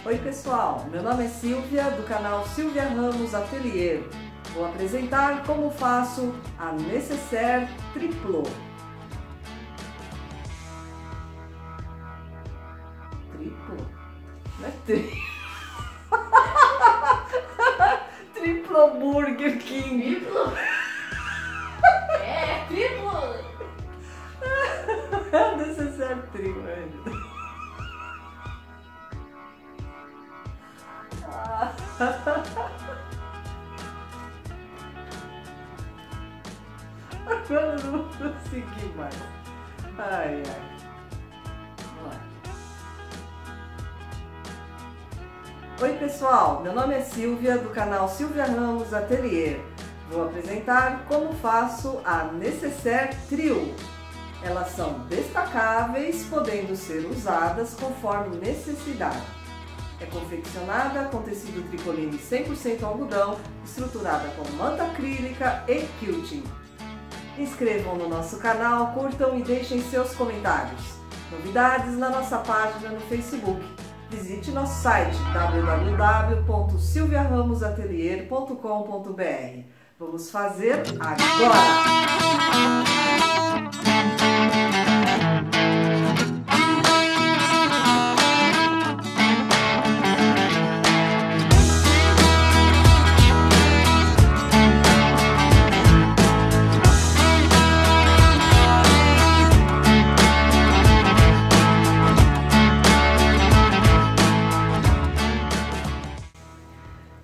Oi pessoal, meu nome é Silvia, do canal Silvia Ramos Atelier. Vou apresentar como faço a nécessaire triplo. Triplo? Não é triplo Burger King. Triplo? É, triplo! Nécessaire triplo. Agora eu não vou conseguir mais. Ai, ai. Vamos lá. Oi pessoal, meu nome é Silvia, do canal Silvia Ramos Atelier. Vou apresentar como faço a nécessaire trio. Elas são destacáveis, podendo ser usadas conforme necessidade. É confeccionada com tecido tricoline 100% algodão, estruturada com manta acrílica e quilting. Inscrevam no nosso canal, curtam e deixem seus comentários. Novidades na nossa página no Facebook. Visite nosso site www.silviaramosatelier.com.br. Vamos fazer agora!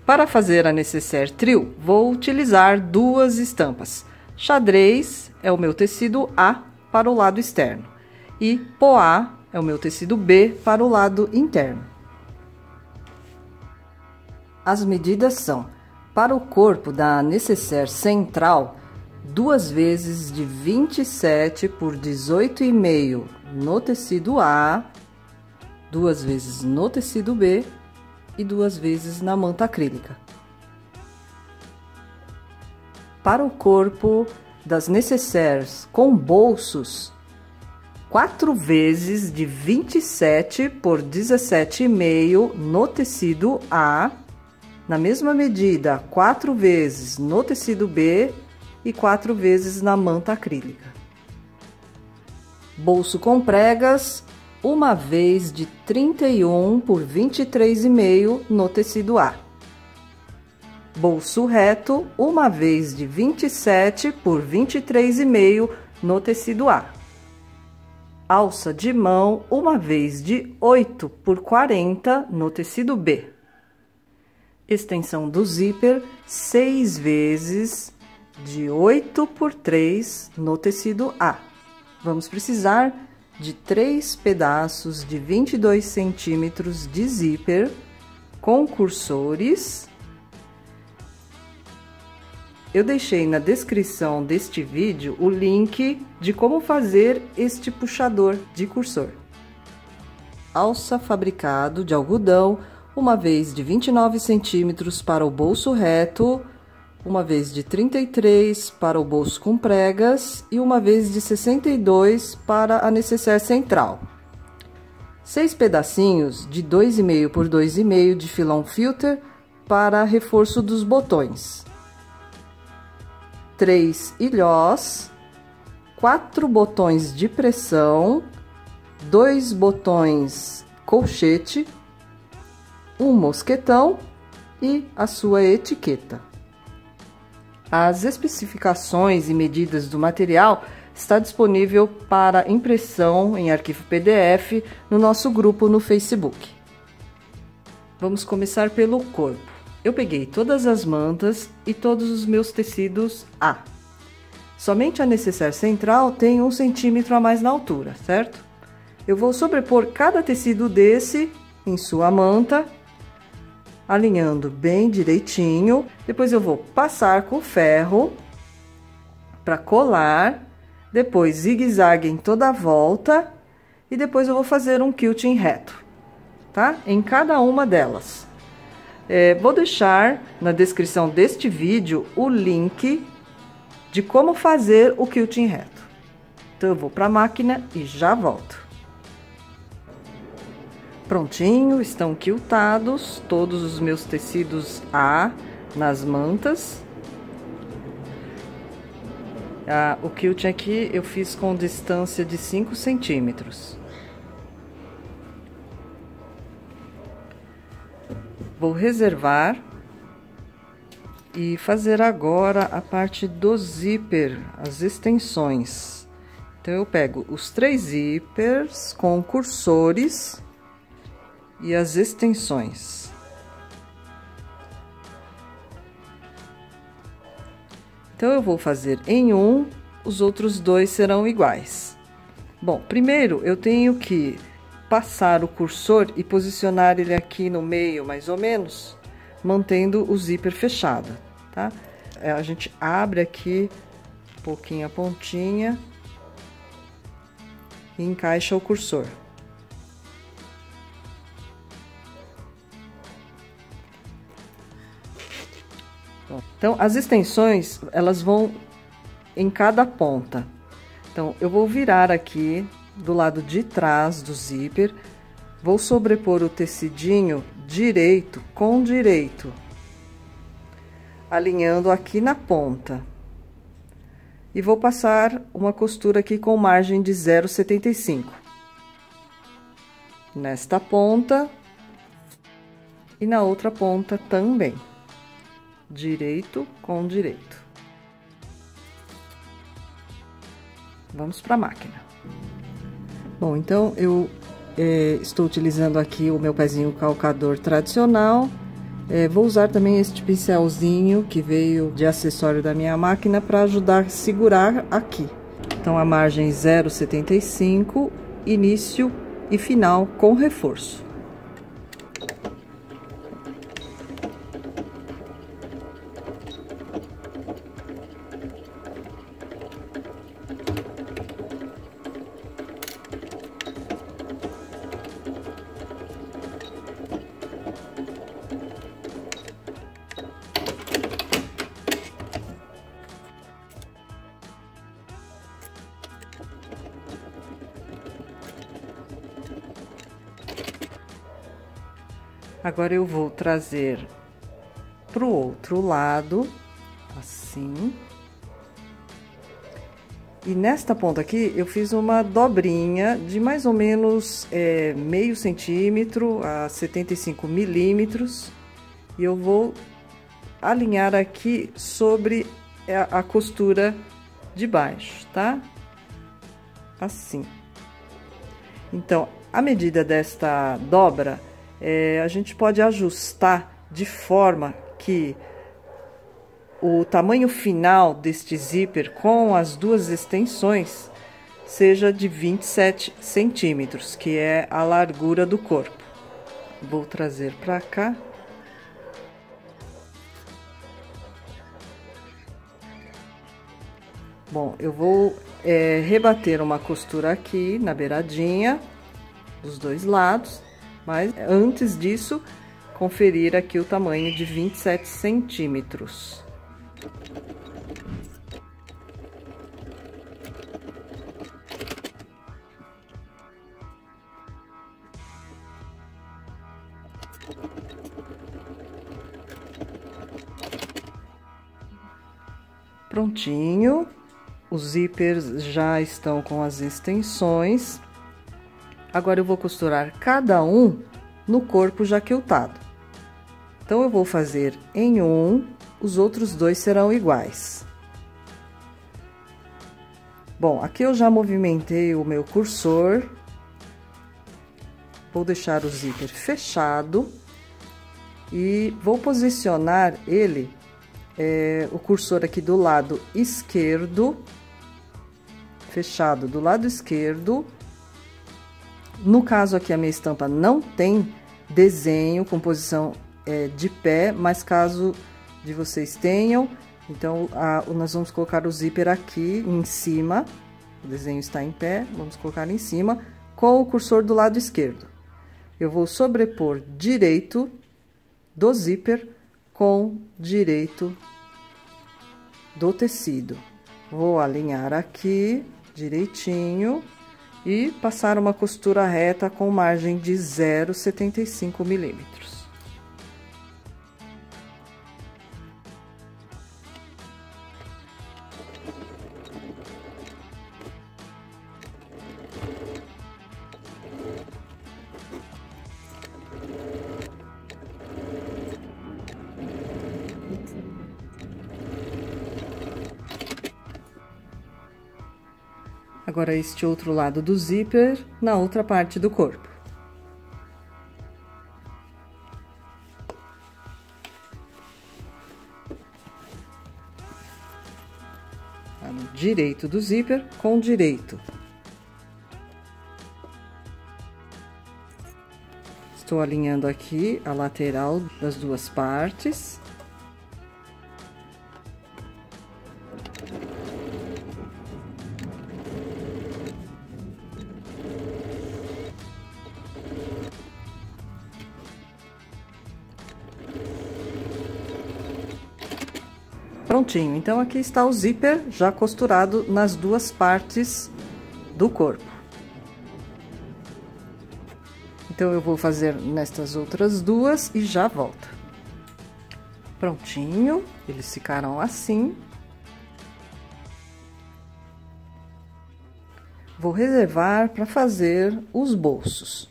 Para fazer a nécessaire trio, vou utilizar duas estampas. Xadrez é o meu tecido A para o lado externo e poá é o meu tecido B para o lado interno. As medidas são: para o corpo da nécessaire central, 2 vezes de 27 por 18,5 no tecido A, 2 vezes no tecido B e 2 vezes na manta acrílica. Para o corpo das nécessaires com bolsos, 4 vezes de 27 por 17,5 no tecido A, na mesma medida 4 vezes no tecido B e 4 vezes na manta acrílica. Bolso com pregas, 1 vez de 31 por 23,5 no tecido A. Bolso reto, 1 vez de 27 por 23,5 no tecido A. Alça de mão, 1 vez de 8 por 40 no tecido B. Extensão do zíper, 6 vezes de 8 por 3 no tecido A. Vamos precisar de 3 pedaços de 22 centímetros de zíper com cursores. Eu deixei na descrição deste vídeo o link de como fazer este puxador de cursor. Alça fabricado de algodão, 1 vez de 29 centímetros para o bolso reto, 1 vez de 33 para o bolso com pregas e 1 vez de 62 para a nécessaire central. 6 pedacinhos de 2,5 por 2,5 de filão filter para reforço dos botões. 3 ilhós, 4 botões de pressão, 2 botões colchete, um mosquetão e a sua etiqueta. As especificações e medidas do material está disponível para impressão em arquivo PDF no nosso grupo no Facebook. Vamos começar pelo corpo. Eu peguei todas as mantas e todos os meus tecidos A. Somente a nécessaire central tem 1 centímetro a mais na altura, certo? Eu vou sobrepor cada tecido desse em sua manta, alinhando bem direitinho. Depois eu vou passar com ferro para colar, depois zigue-zague em toda a volta e depois eu vou fazer um quilting reto, tá? Em cada uma delas. Vou deixar na descrição deste vídeo o link de como fazer o quilting reto. Então eu vou para a máquina e já volto. Prontinho, estão quiltados todos os meus tecidos A nas mantas. O quilt aqui eu fiz com distância de 5 centímetros. Vou reservar e fazer agora a parte do zíper, as extensões. Então, eu pego os 3 zíperes com cursores e as extensões. Então, eu vou fazer em um, os outros 2 serão iguais. Bom, primeiro eu tenho que passar o cursor e posicionar ele aqui no meio, mais ou menos, mantendo o zíper fechado, tá? A gente abre aqui um pouquinho a pontinha e encaixa o cursor. Então, as extensões, elas vão em cada ponta. Então, eu vou virar aqui do lado de trás do zíper, vou sobrepor o tecidinho direito com direito, alinhando aqui na ponta. E vou passar uma costura aqui com margem de 0,75. Nesta ponta e na outra ponta também. Direito com direito. Vamos para a máquina. Bom, então eu estou utilizando aqui o meu pezinho calcador tradicional. Vou usar também este pincelzinho que veio de acessório da minha máquina para ajudar a segurar aqui. Então, a margem 0,75, início e final com reforço. Agora, eu vou trazer para o outro lado, assim. E nesta ponta aqui, eu fiz uma dobrinha de mais ou menos meio centímetro a 75 milímetros. E eu vou alinhar aqui sobre a costura de baixo, tá? Assim. Então, a medida desta dobra, a gente pode ajustar de forma que o tamanho final deste zíper com as 2 extensões seja de 27 centímetros, que é a largura do corpo. Vou trazer para cá. Bom, eu vou rebater uma costura aqui na beiradinha dos 2 lados. Mas, antes disso, conferir aqui o tamanho de 27 centímetros. Prontinho. Os zíperes já estão com as extensões. Agora, eu vou costurar cada um no corpo já quiltado. Então, eu vou fazer em um, os outros 2 serão iguais. Bom, aqui eu já movimentei o meu cursor. Vou deixar o zíper fechado e vou posicionar ele, o cursor aqui do lado esquerdo, fechado do lado esquerdo. No caso aqui, a minha estampa não tem desenho com posição de pé, mas caso de vocês tenham, então, nós vamos colocar o zíper aqui em cima, o desenho está em pé, vamos colocar em cima, com o cursor do lado esquerdo. Eu vou sobrepor direito do zíper com direito do tecido. Vou alinhar aqui direitinho. e passar uma costura reta com margem de 0,75 milímetros. Agora, este outro lado do zíper, na outra parte do corpo. Lado direito do zíper com direito. Estou alinhando aqui a lateral das duas partes. Prontinho, então aqui está o zíper já costurado nas duas partes do corpo. Então, eu vou fazer nestas outras duas e já volto. Prontinho, eles ficaram assim. Vou reservar para fazer os bolsos.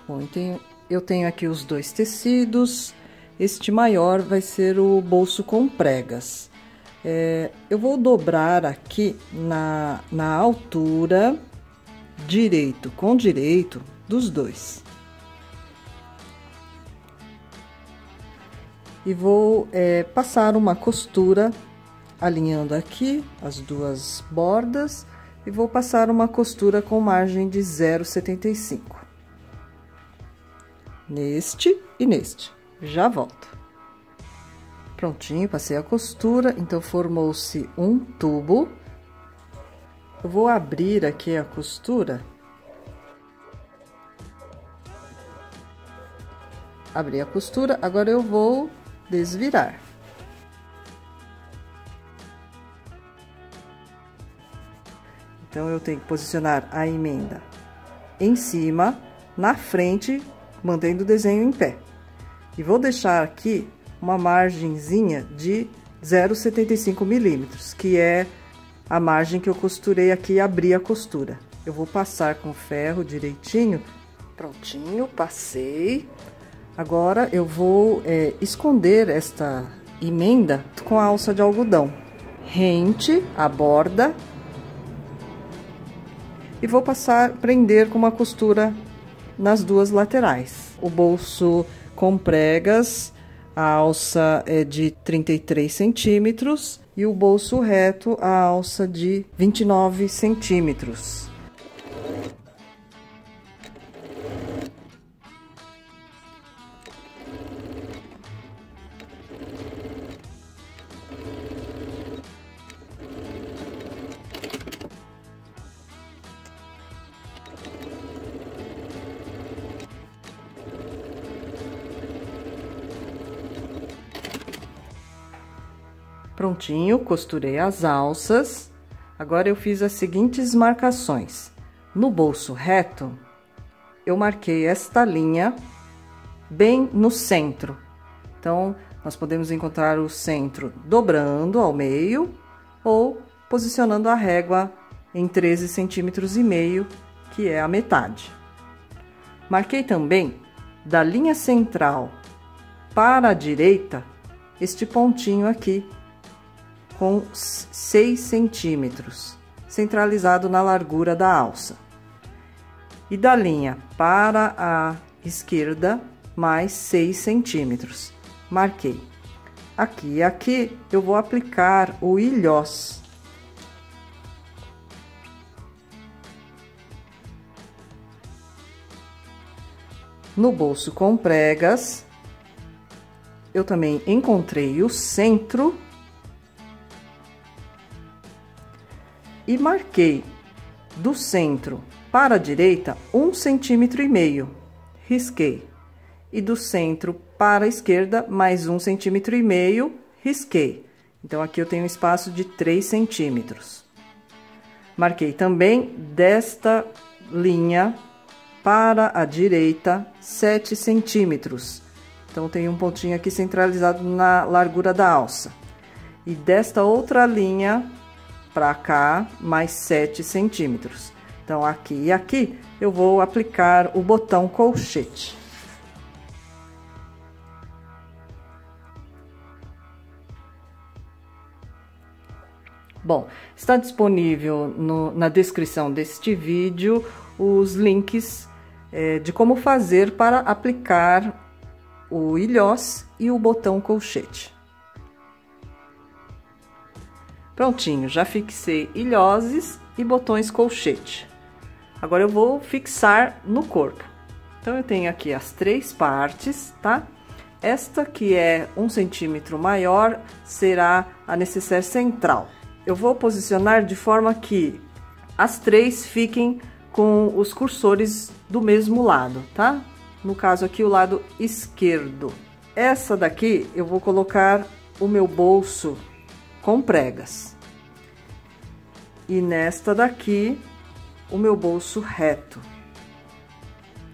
Bom, eu tenho aqui os dois tecidos. Este maior vai ser o bolso com pregas. Eu vou dobrar aqui na altura direito com direito dos dois. E vou passar uma costura alinhando aqui as duas bordas e vou passar uma costura com margem de 0,75. Neste e neste. Já volto. Prontinho, passei a costura, então formou-se um tubo. Eu vou abrir aqui a costura. Abri a costura, agora eu vou desvirar. Então, eu tenho que posicionar a emenda em cima, na frente, mantendo o desenho em pé. E vou deixar aqui uma margenzinha de 0,75 milímetros, que é a margem que eu costurei aqui e abri a costura. Eu vou passar com ferro direitinho. Prontinho, passei. Agora, eu vou esconder esta emenda com a alça de algodão. Rente a borda. E vou prender com uma costura nas duas laterais. O bolso com pregas, a alça é de 33 centímetros e o bolso reto, a alça de 29 centímetros. Prontinho, costurei as alças. Agora, eu fiz as seguintes marcações. No bolso reto, eu marquei esta linha bem no centro. Então, nós podemos encontrar o centro dobrando ao meio ou posicionando a régua em 13,5 centímetros, que é a metade. Marquei também da linha central para a direita este pontinho aqui, com 6 centímetros, centralizado na largura da alça. E da linha para a esquerda, mais 6 centímetros. Marquei. Aqui e aqui, eu vou aplicar o ilhós. No bolso com pregas, eu também encontrei o centro e marquei do centro para a direita 1,5 centímetros, risquei. E do centro para a esquerda, mais 1,5 centímetros, risquei. Então, aqui eu tenho um espaço de 3 centímetros. Marquei também desta linha para a direita 7 centímetros. Então, tem um pontinho aqui centralizado na largura da alça. E desta outra linha para cá, mais 7 centímetros. Então, aqui e aqui, eu vou aplicar o botão colchete. Bom, está disponível na descrição deste vídeo os links de como fazer para aplicar o ilhós e o botão colchete. Prontinho, já fixei ilhoses e botões colchete. Agora eu vou fixar no corpo. Então eu tenho aqui as 3 partes, tá? Esta que é 1 centímetro maior será a necessaire central. Eu vou posicionar de forma que as 3 fiquem com os cursores do mesmo lado, tá? No caso aqui, o lado esquerdo. Essa daqui, eu vou colocar o meu bolso com pregas. E nesta daqui, o meu bolso reto.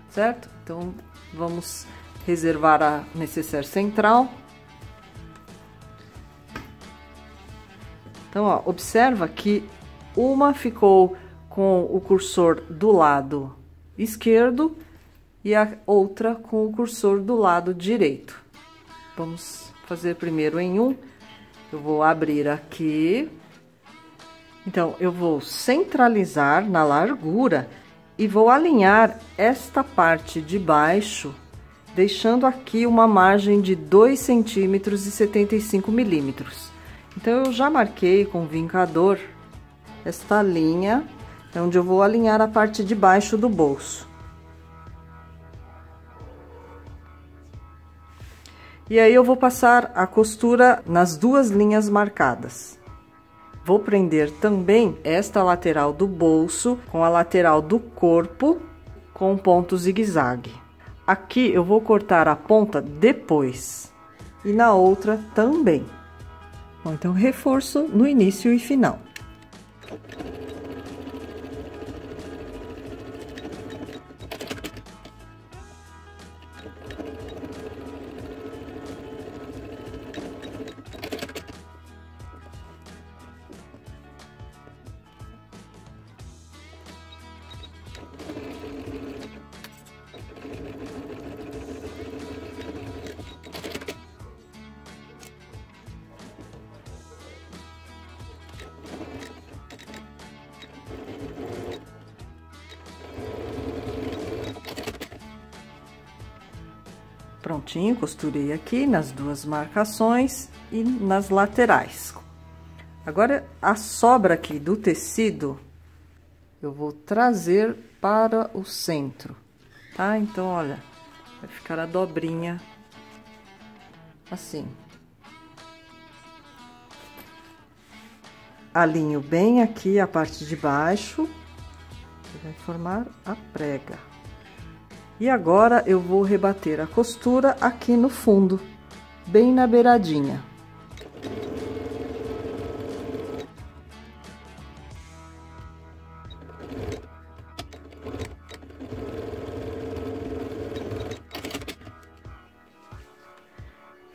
Certo? Então, vamos reservar a necessaire central. Então, ó, observa que uma ficou com o cursor do lado esquerdo e a outra com o cursor do lado direito. Vamos fazer primeiro em um. Eu vou abrir aqui. Então, eu vou centralizar na largura e vou alinhar esta parte de baixo, deixando aqui uma margem de 2 centímetros e 75 milímetros. Então, eu já marquei com vincador esta linha, onde eu vou alinhar a parte de baixo do bolso. E aí, eu vou passar a costura nas 2 linhas marcadas. Vou prender também esta lateral do bolso com a lateral do corpo com ponto zigue-zague. Aqui eu vou cortar a ponta depois e na outra também. Bom, então, reforço no início e final. Prontinho, costurei aqui nas 2 marcações e nas laterais. Agora, a sobra aqui do tecido, eu vou trazer para o centro, tá? Então, olha, vai ficar a dobrinha assim. Alinho bem aqui a parte de baixo, que vai formar a prega. E agora, eu vou rebater a costura aqui no fundo, bem na beiradinha.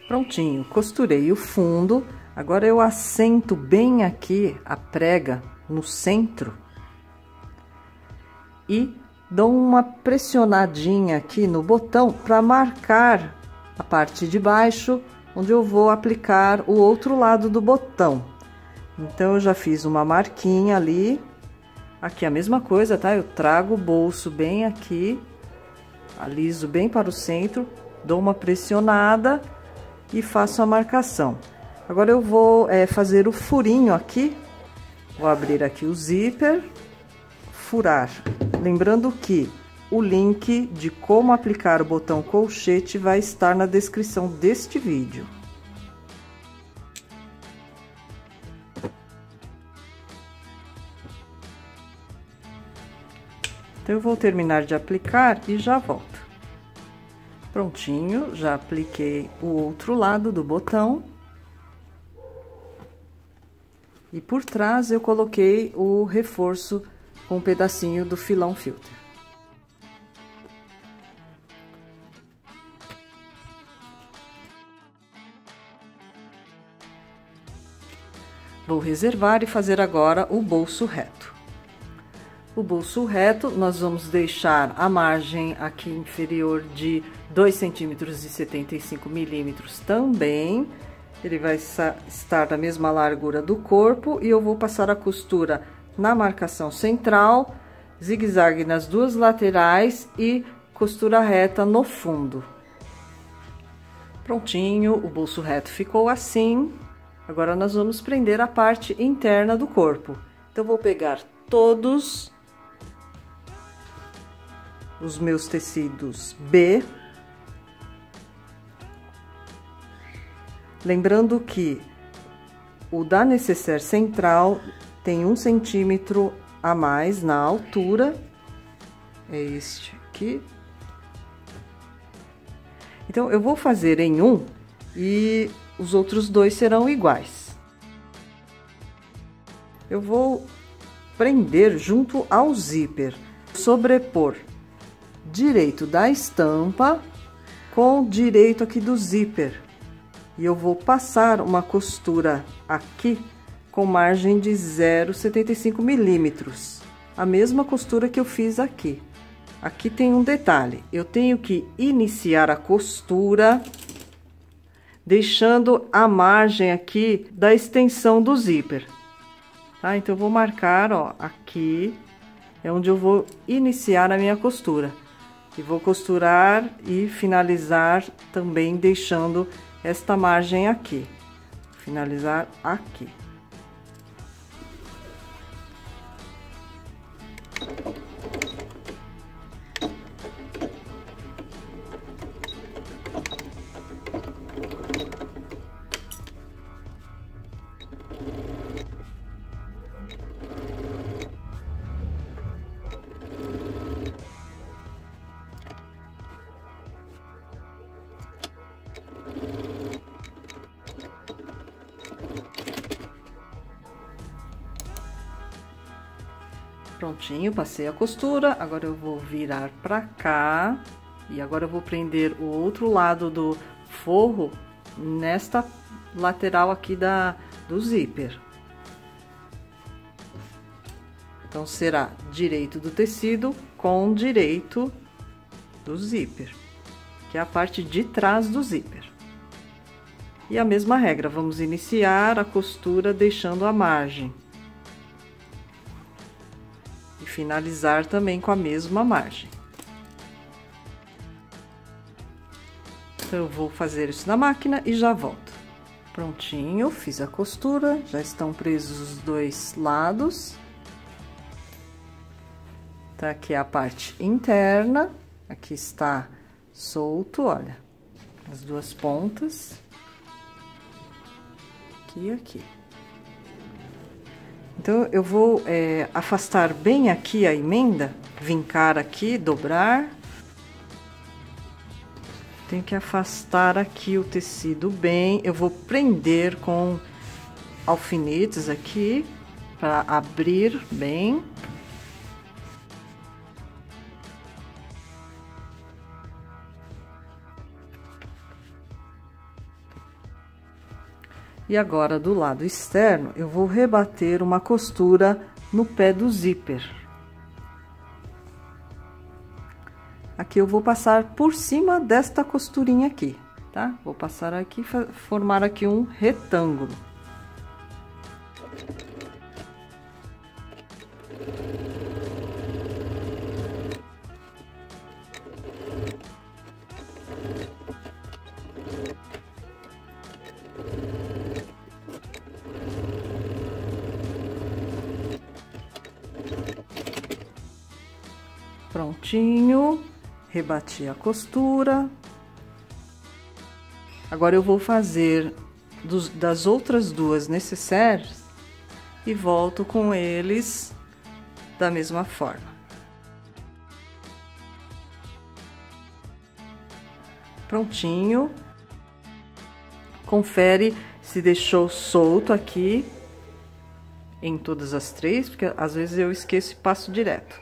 Prontinho, costurei o fundo. Agora, eu assento bem aqui a prega no centro e dou uma pressionadinha aqui no botão para marcar a parte de baixo, onde eu vou aplicar o outro lado do botão. Então, eu já fiz uma marquinha ali. Aqui a mesma coisa, tá? Eu trago o bolso bem aqui, aliso bem para o centro, dou uma pressionada e faço a marcação. Agora, eu vou fazer o furinho aqui. Vou abrir aqui o zíper, furar. Lembrando que o link de como aplicar o botão colchete vai estar na descrição deste vídeo. Então, eu vou terminar de aplicar e já volto. Prontinho, já apliquei o outro lado do botão. E por trás eu coloquei o reforço com um pedacinho do filão filter. Vou reservar e fazer agora o bolso reto. O bolso reto, nós vamos deixar a margem aqui inferior de 2,75 cm também. Ele vai estar da mesma largura do corpo e eu vou passar a costura na marcação central, zigue-zague nas duas laterais e costura reta no fundo. Prontinho, o bolso reto ficou assim. Agora nós vamos prender a parte interna do corpo. Então, vou pegar todos os meus tecidos B. Lembrando que o da necessaire central tem 1 centímetro a mais na altura, é este aqui. Então, eu vou fazer em um e os outros dois serão iguais. Eu vou prender junto ao zíper, sobrepor direito da estampa com o direito aqui do zíper. E eu vou passar uma costura aqui com margem de 0,75 milímetros. A mesma costura que eu fiz aqui. Aqui tem um detalhe, eu tenho que iniciar a costura deixando a margem aqui da extensão do zíper, tá? Então, eu vou marcar, ó, aqui é onde eu vou iniciar a minha costura. E vou costurar e finalizar também deixando esta margem aqui. Finalizar aqui. Prontinho, passei a costura, agora eu vou virar pra cá e agora eu vou prender o outro lado do forro nesta lateral aqui do zíper. Então, será direito do tecido com direito do zíper, que é a parte de trás do zíper. E a mesma regra, vamos iniciar a costura deixando a margem. Finalizar também com a mesma margem. Então, eu vou fazer isso na máquina e já volto. Prontinho, fiz a costura, já estão presos os dois lados. Tá aqui a parte interna, aqui está solto, olha, as duas pontas. Aqui e aqui. Então, eu vou afastar bem aqui a emenda, vincar aqui, dobrar. Tenho que afastar aqui o tecido bem. Eu vou prender com alfinetes aqui, para abrir bem. E agora, do lado externo, eu vou rebater uma costura no pé do zíper. Aqui eu vou passar por cima desta costurinha aqui, tá? Vou passar aqui, formar aqui um retângulo. Prontinho, rebati a costura. Agora eu vou fazer das outras duas necessaires e volto com eles da mesma forma. Prontinho. Confere se deixou solto aqui. em todas as três, porque às vezes eu esqueço e passo direto.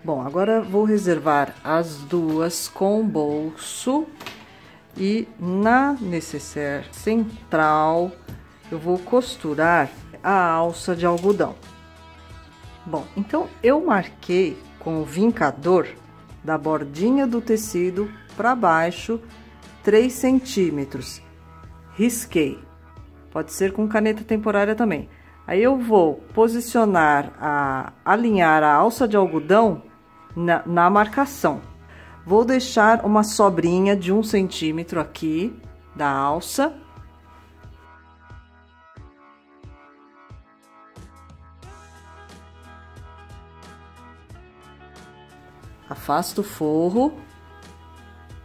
Bom, agora vou reservar as duas com bolso e na nécessaire central eu vou costurar a alça de algodão. Bom, então eu marquei com o vincador da bordinha do tecido para baixo 3 centímetros, risquei, pode ser com caneta temporária também. Aí eu vou posicionar, alinhar a alça de algodão na marcação. Vou deixar uma sobrinha de 1 centímetro aqui da alça. Afasto o forro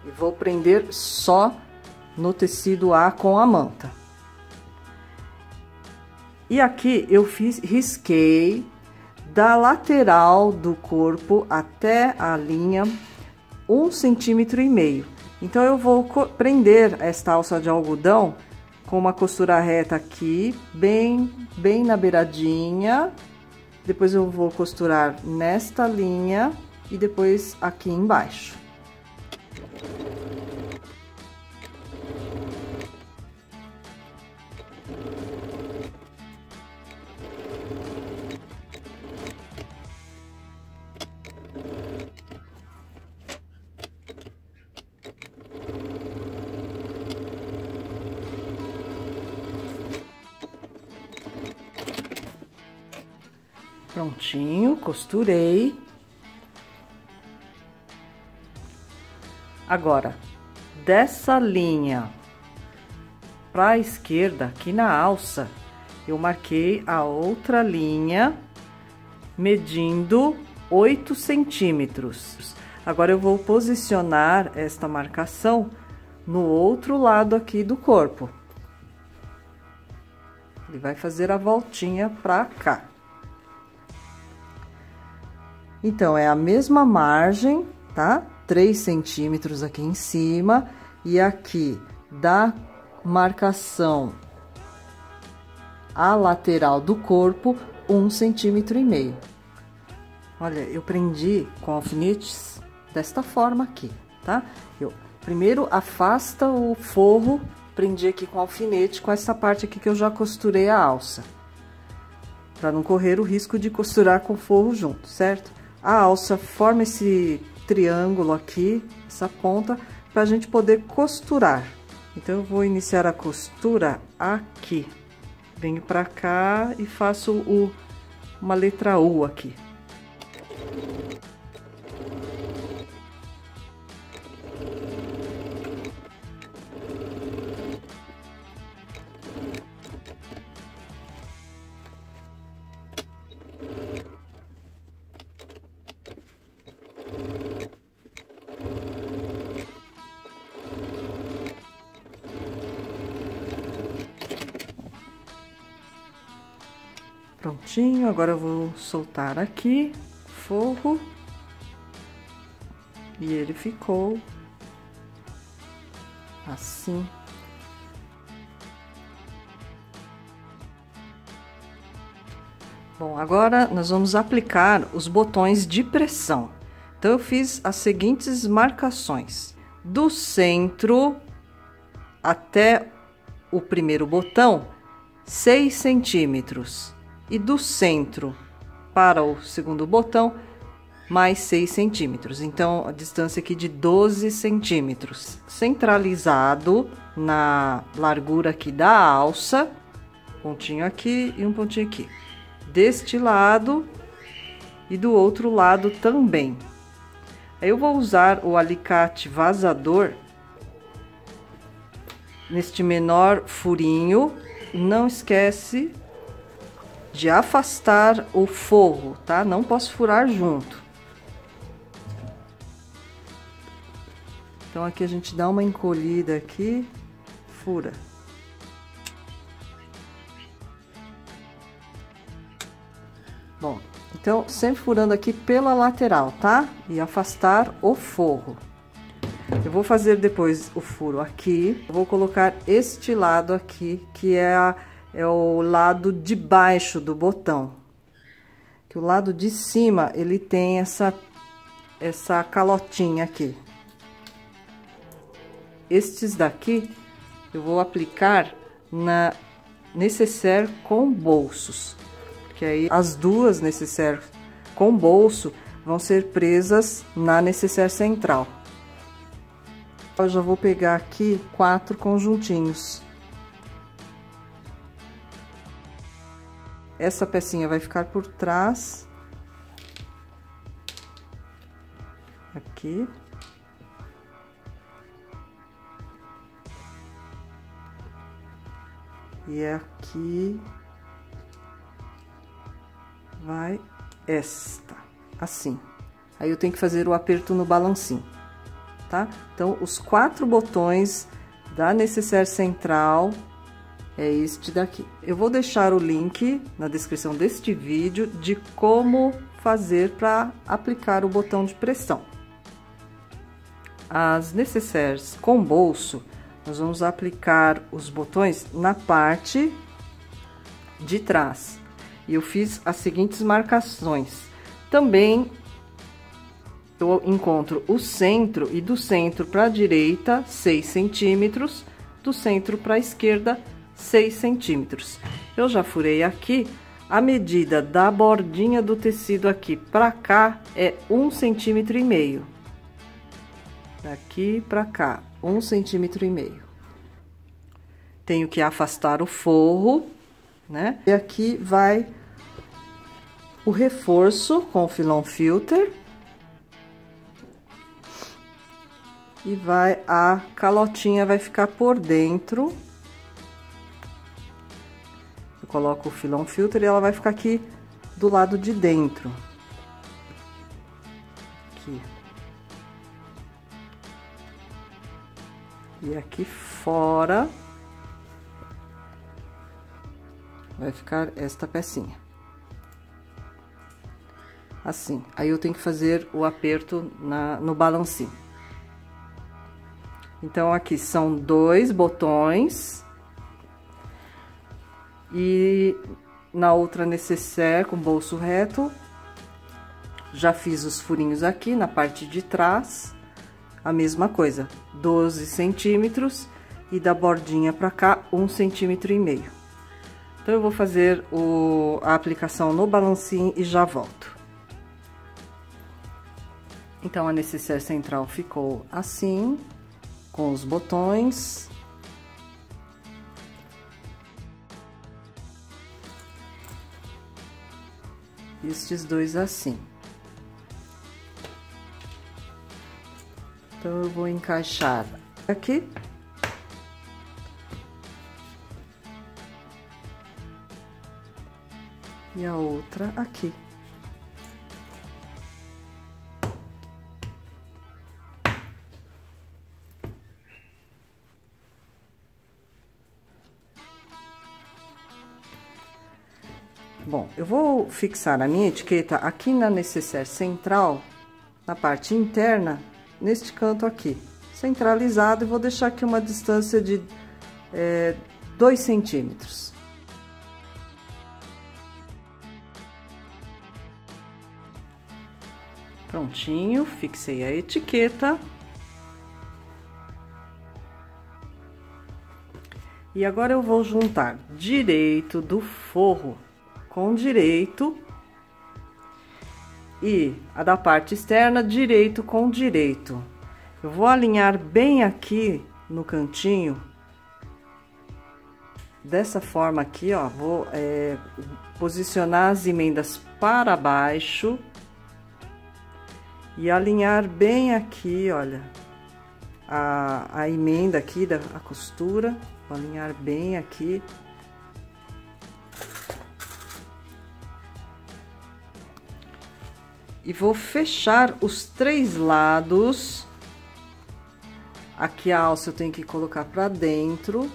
e vou prender só no tecido A com a manta. E aqui eu risquei da lateral do corpo até a linha 1,5 centímetro. Então eu vou prender esta alça de algodão com uma costura reta aqui, bem na beiradinha. Depois eu vou costurar nesta linha e depois aqui embaixo. Prontinho, costurei. Agora, dessa linha para a esquerda, aqui na alça, eu marquei a outra linha, medindo 8 centímetros. Agora, eu vou posicionar esta marcação no outro lado aqui do corpo. Ele vai fazer a voltinha para cá. Então, é a mesma margem, tá? 3 centímetros aqui em cima e aqui da marcação a lateral do corpo 1,5 centímetro. Olha, eu prendi com alfinetes desta forma aqui, tá? Eu primeiro afasta o forro, prendi aqui com alfinete com essa parte aqui que eu já costurei a alça, para não correr o risco de costurar com o forro junto, certo? A alça forma esse triângulo aqui, essa ponta, para a gente poder costurar. Então, eu vou iniciar a costura aqui. Venho para cá e faço uma letra U aqui. Prontinho, agora eu vou soltar aqui o forro e ele ficou assim. Bom, agora nós vamos aplicar os botões de pressão. Então, eu fiz as seguintes marcações: do centro até o primeiro botão, 6 centímetros. E do centro para o segundo botão, mais 6 centímetros. Então, a distância aqui de 12 centímetros. Centralizado na largura aqui da alça, pontinho aqui e um pontinho aqui. Deste lado e do outro lado também. Aí eu vou usar o alicate vazador neste menor furinho. Não esquece de afastar o forro, tá? Não posso furar junto. Então, aqui a gente dá uma encolhida aqui, fura. Bom, então, sempre furando aqui pela lateral, tá? E afastar o forro. Eu vou fazer depois o furo aqui. Eu vou colocar este lado aqui, que é o lado de baixo do botão. Que o lado de cima, ele tem essa calotinha aqui. Estes daqui, eu vou aplicar na necessaire com bolsos. Que aí, as duas necessaire com bolso vão ser presas na necessaire central. Eu já vou pegar aqui 4 conjuntinhos. Essa pecinha vai ficar por trás. Aqui. E aqui vai esta, assim. Aí eu tenho que fazer o aperto no balancinho, tá? Então, os 4 botões da necessaire central é este daqui. Eu vou deixar o link na descrição deste vídeo de como fazer para aplicar o botão de pressão. As necessaires com bolso, nós vamos aplicar os botões na parte de trás. E eu fiz as seguintes marcações. Também eu encontro o centro, e do centro para a direita, 6 centímetros, do centro para a esquerda, 6 centímetros. Eu já furei aqui, a medida da bordinha do tecido aqui para cá é 1,5 centímetro. Daqui para cá, 1,5 centímetro. Tenho que afastar o forro, né? E aqui vai o reforço com filão filter. E a calotinha vai ficar por dentro. Eu coloco o filão filter e ela vai ficar aqui do lado de dentro. Aqui. E aqui fora vai ficar esta pecinha. Assim. Aí eu tenho que fazer o aperto no balancinho. Então, aqui são 2 botões. E na outra necessaire com bolso reto, já fiz os furinhos aqui na parte de trás. A mesma coisa, 12 centímetros, e da bordinha pra cá, 1,5 centímetro. Então, eu vou fazer a aplicação no balancinho e já volto. Então, a necessaire central ficou assim, com os botões. Estes 2 assim. Então, eu vou encaixar aqui. E a outra aqui. Bom, eu vou fixar a minha etiqueta aqui na necessaire central, na parte interna, neste canto aqui, centralizado, e vou deixar aqui uma distância de 2 centímetros. Prontinho, fixei a etiqueta. E agora eu vou juntar direito do forro com direito, e a da parte externa, direito com direito. Eu vou alinhar bem aqui no cantinho, dessa forma aqui, ó. Vou posicionar as emendas para baixo e alinhar bem aqui, olha, a emenda aqui a costura. Vou alinhar bem aqui. E vou fechar os 3 lados. Aqui a alça eu tenho que colocar pra dentro.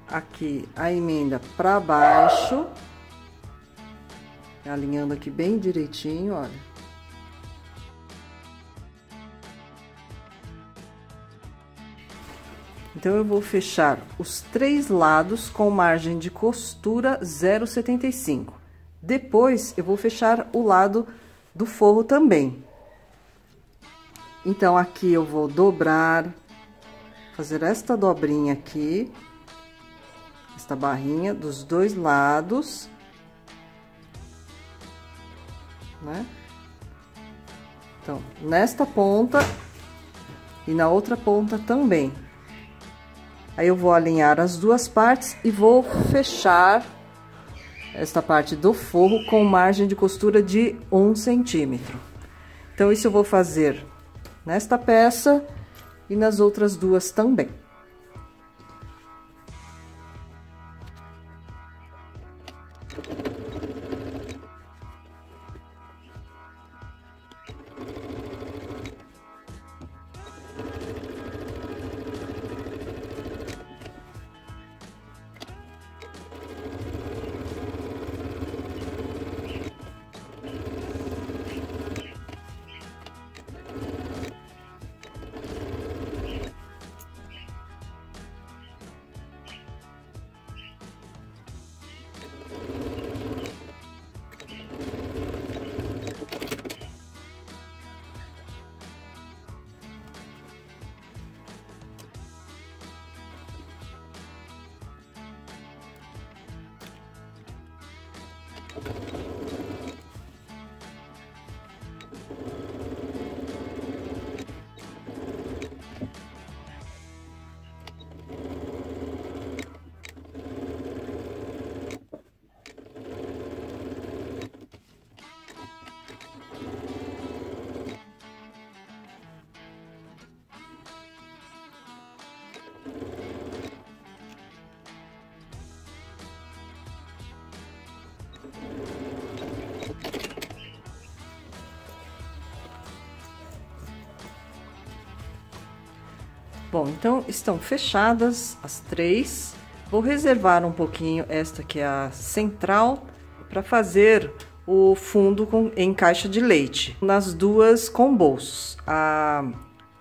Aqui a emenda pra baixo. Alinhando aqui bem direitinho, olha. Então, eu vou fechar os 3 lados com margem de costura 0,75. Depois, eu vou fechar o lado do forro também. Então, aqui eu vou dobrar, fazer esta dobrinha aqui, esta barrinha dos 2 lados, né? Então, nesta ponta e na outra ponta também. Aí, eu vou alinhar as 2 partes e vou fechar esta parte do forro com margem de costura de 1 centímetro. Então, isso eu vou fazer nesta peça e nas outras 2 também. Bom, então, estão fechadas as 3. Vou reservar um pouquinho esta que é a central para fazer o fundo em caixa de leite. Nas 2 com bolsos. A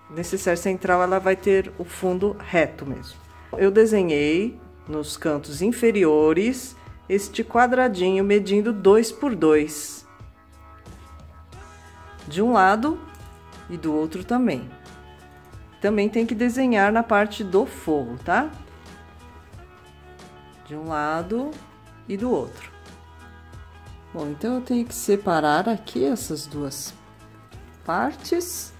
necessaire central, ela vai ter o fundo reto mesmo. Eu desenhei nos cantos inferiores este quadradinho medindo 2 por 2. De um lado e do outro também. Também tem que desenhar na parte do forro, tá? De um lado e do outro. Bom, então eu tenho que separar aqui essas 2 partes.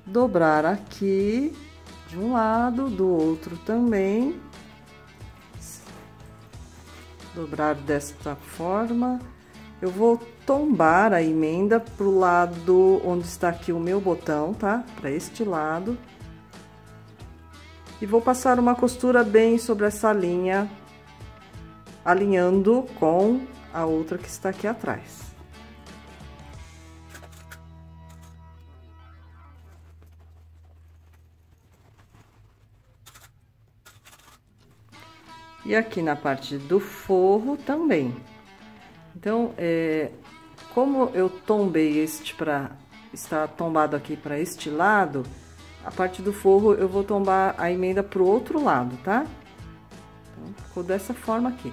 Dobrar aqui de um lado, do outro também. Dobrar desta forma. Eu vou tombar a emenda pro lado onde está aqui o meu botão, tá? Para este lado. E vou passar uma costura bem sobre essa linha, alinhando com a outra que está aqui atrás. E aqui na parte do forro também. Então, como eu tombei este para estar tombado aqui para este lado, a parte do forro eu vou tombar a emenda para o outro lado, tá? Então, ficou dessa forma aqui.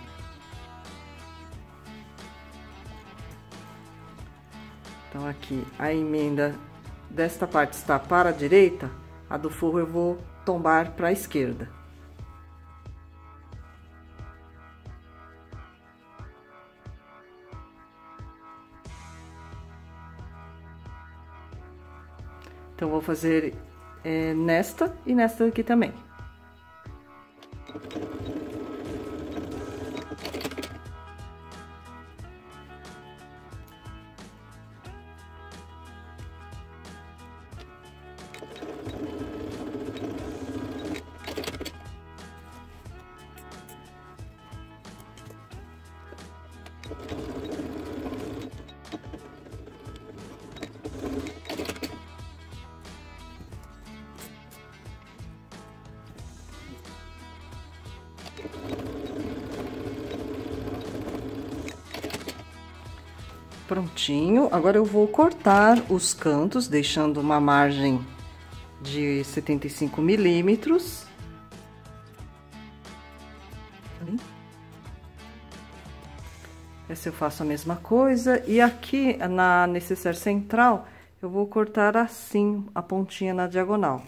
Então, aqui a emenda desta parte está para a direita, a do forro eu vou tombar para a esquerda. Então, vou fazer nesta e nesta aqui também. Prontinho, agora eu vou cortar os cantos, deixando uma margem de 75 milímetros. Essa eu faço a mesma coisa. E aqui na necessaire central, eu vou cortar assim a pontinha na diagonal.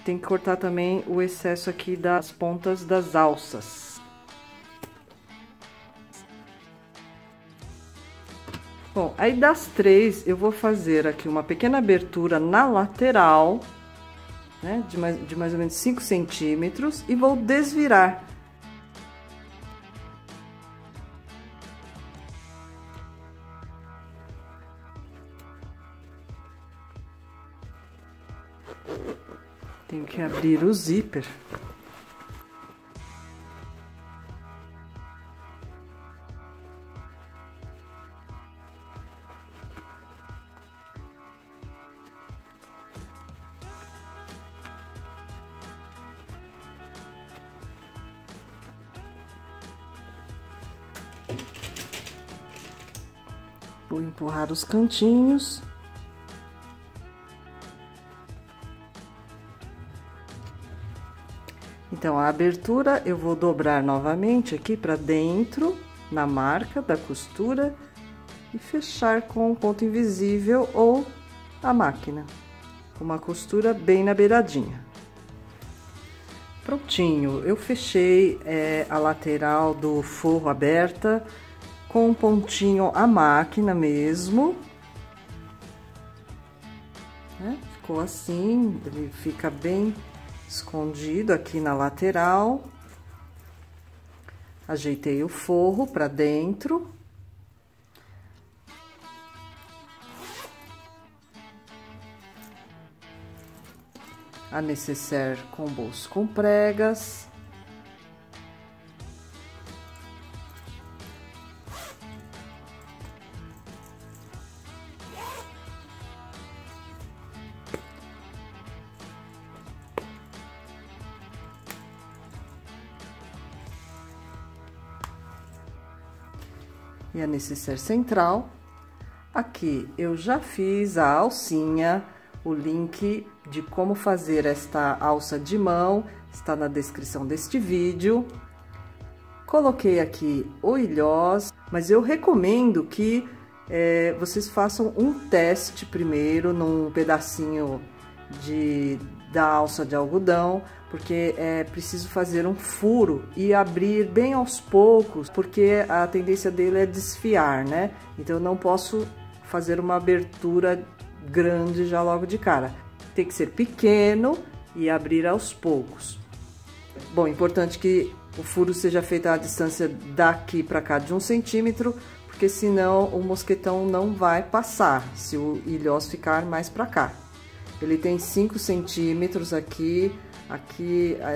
Tem que cortar também o excesso aqui das pontas das alças. Bom, aí das três, eu vou fazer aqui uma pequena abertura na lateral, né, de mais ou menos 5 centímetros, e vou desvirar. Tenho que abrir o zíper. Vou empurrar os cantinhos. Então, a abertura eu vou dobrar novamente aqui para dentro, na marca da costura, e fechar com um ponto invisível ou a máquina, com uma costura bem na beiradinha. Prontinho, eu fechei a lateral do forro aberta com um pontinho a máquina mesmo, né? Ficou assim, ele fica bem escondido aqui na lateral. Ajeitei o forro para dentro. A necessaire com bolso com pregas. E a necessaire central. Aqui eu já fiz a alcinha, o link de como fazer esta alça de mão está na descrição deste vídeo. Coloquei aqui o ilhós, mas eu recomendo que vocês façam um teste primeiro num pedacinho da alça de algodão, porque é preciso fazer um furo e abrir bem aos poucos, porque a tendência dele é desfiar, né? Então eu não posso fazer uma abertura grande já logo de cara. Tem que ser pequeno e abrir aos poucos. Bom, importante que o furo seja feito à distância daqui para cá de 1 centímetro, porque senão o mosquetão não vai passar, se o ilhós ficar mais para cá. Ele tem 5 centímetros aqui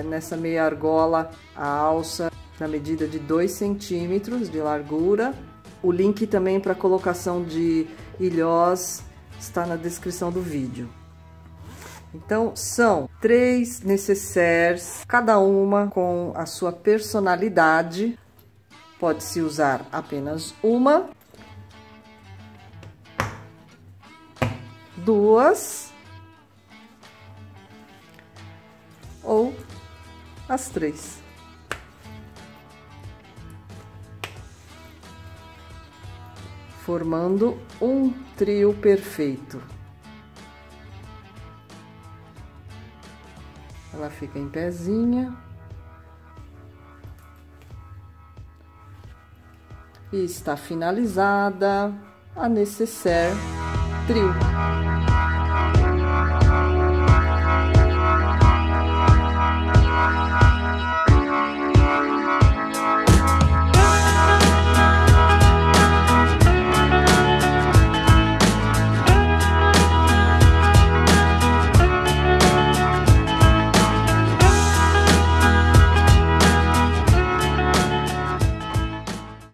nessa meia argola, a alça na medida de 2 centímetros de largura. O link também para colocação de ilhós está na descrição do vídeo. Então, são 3 necessaires, cada uma com a sua personalidade. Pode-se usar apenas uma, 2 ou as 3. Formando um trio perfeito. Ela fica em pezinha. E está finalizada a necessaire trio.